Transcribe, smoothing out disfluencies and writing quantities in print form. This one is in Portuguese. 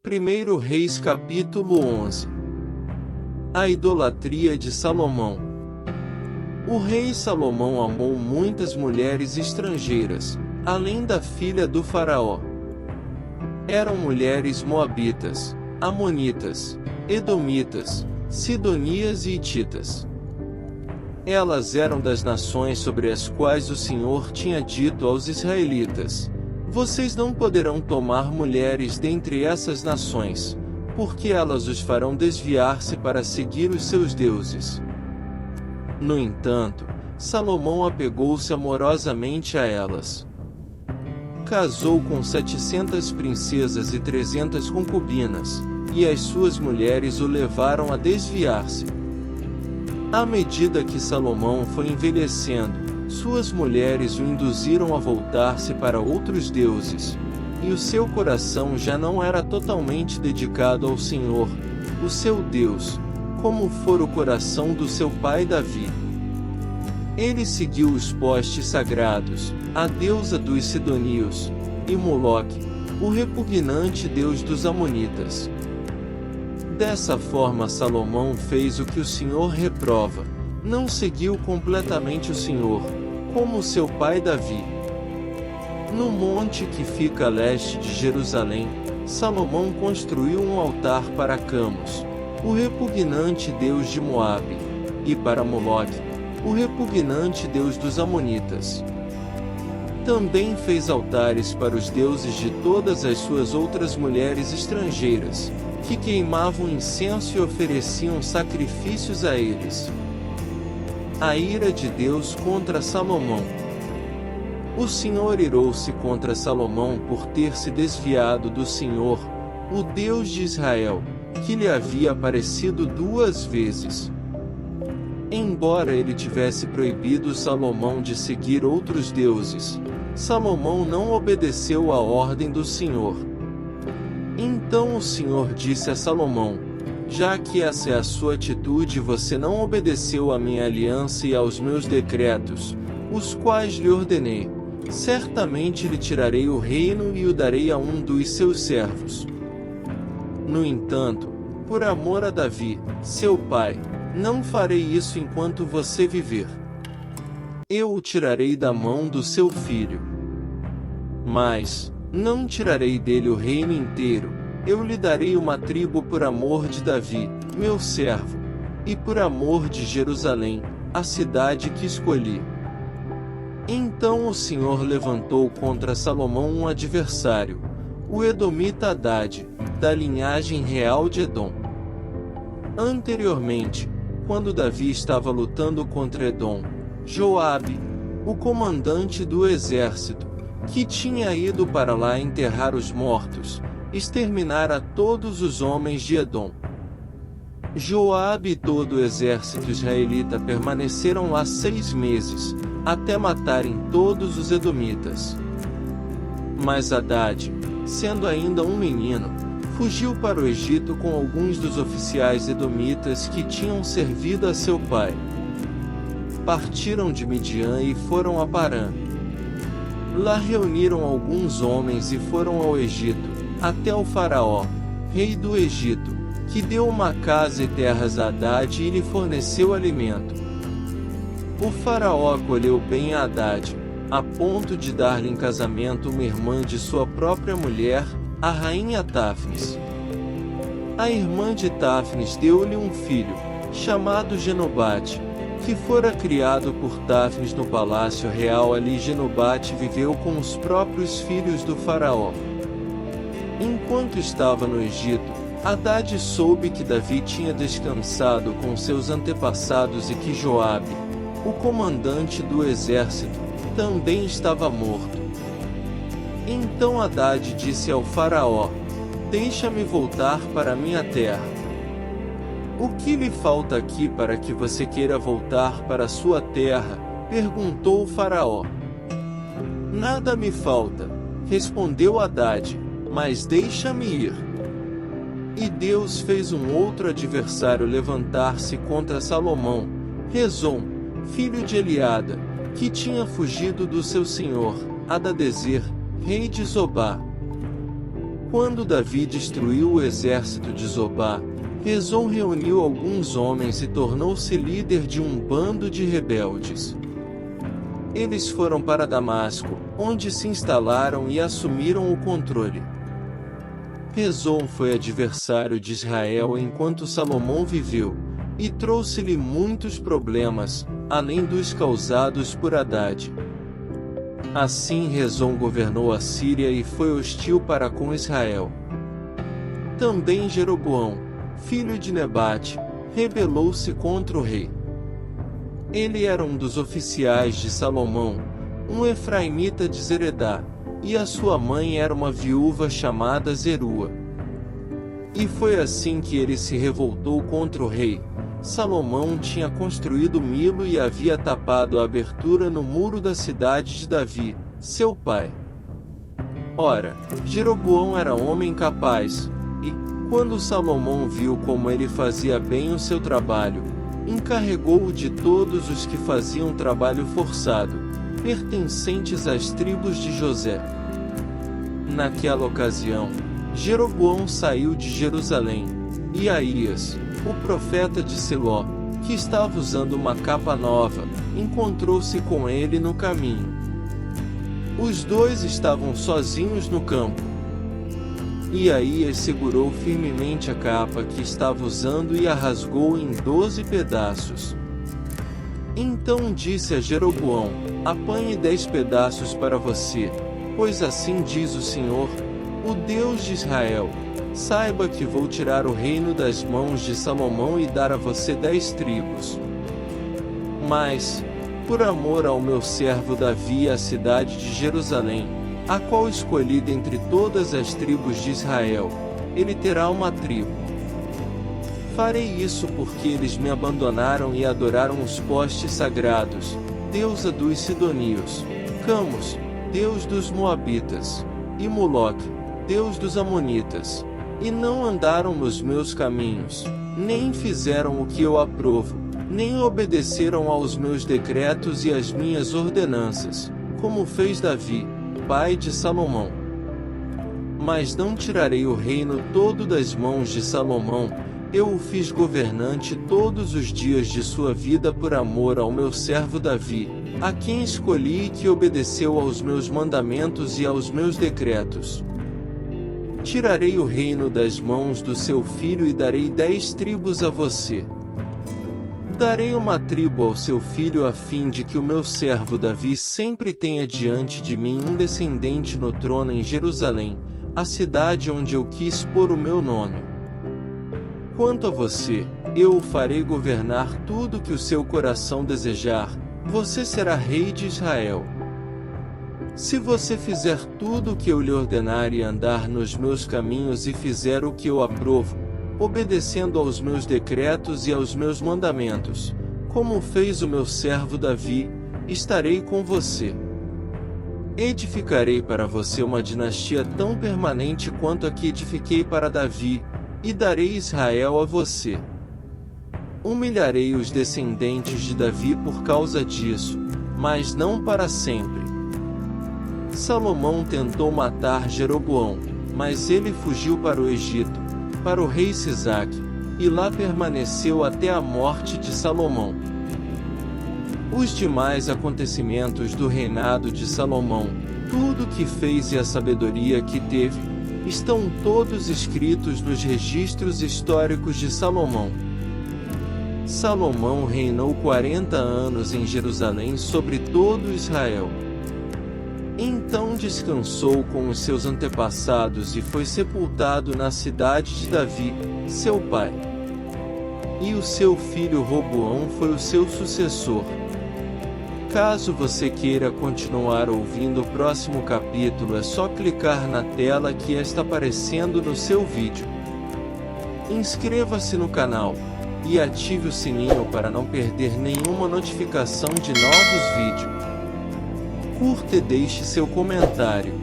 1 Reis capítulo 11. A idolatria de Salomão. O rei Salomão amou muitas mulheres estrangeiras, além da filha do faraó. Eram mulheres moabitas, amonitas, edomitas, sidonias e hititas. Elas eram das nações sobre as quais o Senhor tinha dito aos israelitas: vocês não poderão tomar mulheres dentre essas nações, porque elas os farão desviar-se para seguir os seus deuses. No entanto, Salomão apegou-se amorosamente a elas. Casou com 700 princesas e 300 concubinas, e as suas mulheres o levaram a desviar-se. À medida que Salomão foi envelhecendo, suas mulheres o induziram a voltar-se para outros deuses, e o seu coração já não era totalmente dedicado ao Senhor, o seu Deus, como fora o coração do seu pai Davi. Ele seguiu os postes sagrados, a deusa dos sidonios, e Moloque, o repugnante deus dos amonitas. Dessa forma Salomão fez o que o Senhor reprova, não seguiu completamente o Senhor, como seu pai Davi. No monte que fica a leste de Jerusalém, Salomão construiu um altar para Camos, o repugnante deus de Moabe, e para Moloque, o repugnante deus dos amonitas. Também fez altares para os deuses de todas as suas outras mulheres estrangeiras, que queimavam incenso e ofereciam sacrifícios a eles. A ira de Deus contra Salomão. O Senhor irou-se contra Salomão por ter se desviado do Senhor, o Deus de Israel, que lhe havia aparecido 2 vezes. Embora ele tivesse proibido Salomão de seguir outros deuses, Salomão não obedeceu à ordem do Senhor. Então o Senhor disse a Salomão: já que essa é a sua atitude e você não obedeceu à minha aliança e aos meus decretos, os quais lhe ordenei, certamente lhe tirarei o reino e o darei a um dos seus servos. No entanto, por amor a Davi, seu pai, não farei isso enquanto você viver. Eu o tirarei da mão do seu filho. Mas não tirarei dele o reino inteiro, eu lhe darei uma tribo por amor de Davi, meu servo, e por amor de Jerusalém, a cidade que escolhi. Então o Senhor levantou contra Salomão um adversário, o edomita Hadade, da linhagem real de Edom. Anteriormente, quando Davi estava lutando contra Edom, Joabe, o comandante do exército, que tinha ido para lá enterrar os mortos, exterminara todos os homens de Edom. Joabe e todo o exército israelita permaneceram lá 6 meses, até matarem todos os edomitas. Mas Hadade, sendo ainda um menino, fugiu para o Egito com alguns dos oficiais edomitas que tinham servido a seu pai. Partiram de Midian e foram a Parã. Lá reuniram alguns homens e foram ao Egito, até o faraó, rei do Egito, que deu uma casa e terras a Hadade e lhe forneceu alimento. O faraó acolheu bem a Hadade, a ponto de dar-lhe em casamento uma irmã de sua própria mulher, a rainha Táfnis. A irmã de Táfnis deu-lhe um filho, chamado Genobate, que fora criado por Táfnis no palácio real. Ali Genobate viveu com os próprios filhos do faraó. Enquanto estava no Egito, Hadade soube que Davi tinha descansado com seus antepassados e que Joabe, o comandante do exército, também estava morto. Então Hadade disse ao faraó: deixa-me voltar para minha terra. O que lhe falta aqui para que você queira voltar para sua terra? Perguntou o faraó. Nada me falta, respondeu Hadade, mas deixa-me ir. E Deus fez um outro adversário levantar-se contra Salomão, Rezon, filho de Eliada, que tinha fugido do seu senhor, Hadadezer, rei de Zobá. Quando Davi destruiu o exército de Zobá, Rezon reuniu alguns homens e tornou-se líder de um bando de rebeldes. Eles foram para Damasco, onde se instalaram e assumiram o controle. Rezon foi adversário de Israel enquanto Salomão viveu, e trouxe-lhe muitos problemas, além dos causados por Hadade. Assim Rezon governou a Síria e foi hostil para com Israel. Também Jeroboão, filho de Nebate, rebelou-se contra o rei. Ele era um dos oficiais de Salomão, um efraimita de Zeredá, e a sua mãe era uma viúva chamada Zerua. E foi assim que ele se revoltou contra o rei. Salomão tinha construído Milo e havia tapado a abertura no muro da cidade de Davi, seu pai. Ora, Jeroboão era homem capaz, e, quando Salomão viu como ele fazia bem o seu trabalho, encarregou-o de todos os que faziam trabalho forçado, pertencentes às tribos de José. Naquela ocasião, Jeroboão saiu de Jerusalém, e Aías, o profeta de Siló, que estava usando uma capa nova, encontrou-se com ele no caminho. Os dois estavam sozinhos no campo. E Aías segurou firmemente a capa que estava usando e a rasgou em 12 pedaços. Então disse a Jeroboão: apanhe 10 pedaços para você, pois assim diz o Senhor, o Deus de Israel: saiba que vou tirar o reino das mãos de Salomão e dar a você 10 tribos. Mas, por amor ao meu servo Davi e à cidade de Jerusalém, a qual escolhi dentre todas as tribos de Israel, ele terá uma tribo. Farei isso porque eles me abandonaram e adoraram os postes sagrados, deusa dos Sidonios, Camos, deus dos Moabitas, e Moloque, deus dos Amonitas, e não andaram nos meus caminhos, nem fizeram o que eu aprovo, nem obedeceram aos meus decretos e às minhas ordenanças, como fez Davi, pai de Salomão. Mas não tirarei o reino todo das mãos de Salomão, eu o fiz governante todos os dias de sua vida por amor ao meu servo Davi, a quem escolhi e que obedeceu aos meus mandamentos e aos meus decretos. Tirarei o reino das mãos do seu filho e darei 10 tribos a você. Darei uma tribo ao seu filho a fim de que o meu servo Davi sempre tenha diante de mim um descendente no trono em Jerusalém, a cidade onde eu quis pôr o meu nome. Quanto a você, eu o farei governar tudo que o seu coração desejar, você será rei de Israel. Se você fizer tudo o que eu lhe ordenar e andar nos meus caminhos e fizer o que eu aprovo, obedecendo aos meus decretos e aos meus mandamentos, como fez o meu servo Davi, estarei com você. Edificarei para você uma dinastia tão permanente quanto a que edifiquei para Davi, e darei Israel a você. Humilharei os descendentes de Davi por causa disso, mas não para sempre. Salomão tentou matar Jeroboão, mas ele fugiu para o Egito, para o rei Sisaque, e lá permaneceu até a morte de Salomão. Os demais acontecimentos do reinado de Salomão, tudo o que fez e a sabedoria que teve, estão todos escritos nos registros históricos de Salomão. Salomão reinou 40 anos em Jerusalém sobre todo Israel. Então descansou com os seus antepassados e foi sepultado na cidade de Davi, seu pai. E o seu filho Roboão foi o seu sucessor. Caso você queira continuar ouvindo o próximo capítulo, é só clicar na tela que está aparecendo no seu vídeo. Inscreva-se no canal e ative o sininho para não perder nenhuma notificação de novos vídeos. Curta e deixe seu comentário.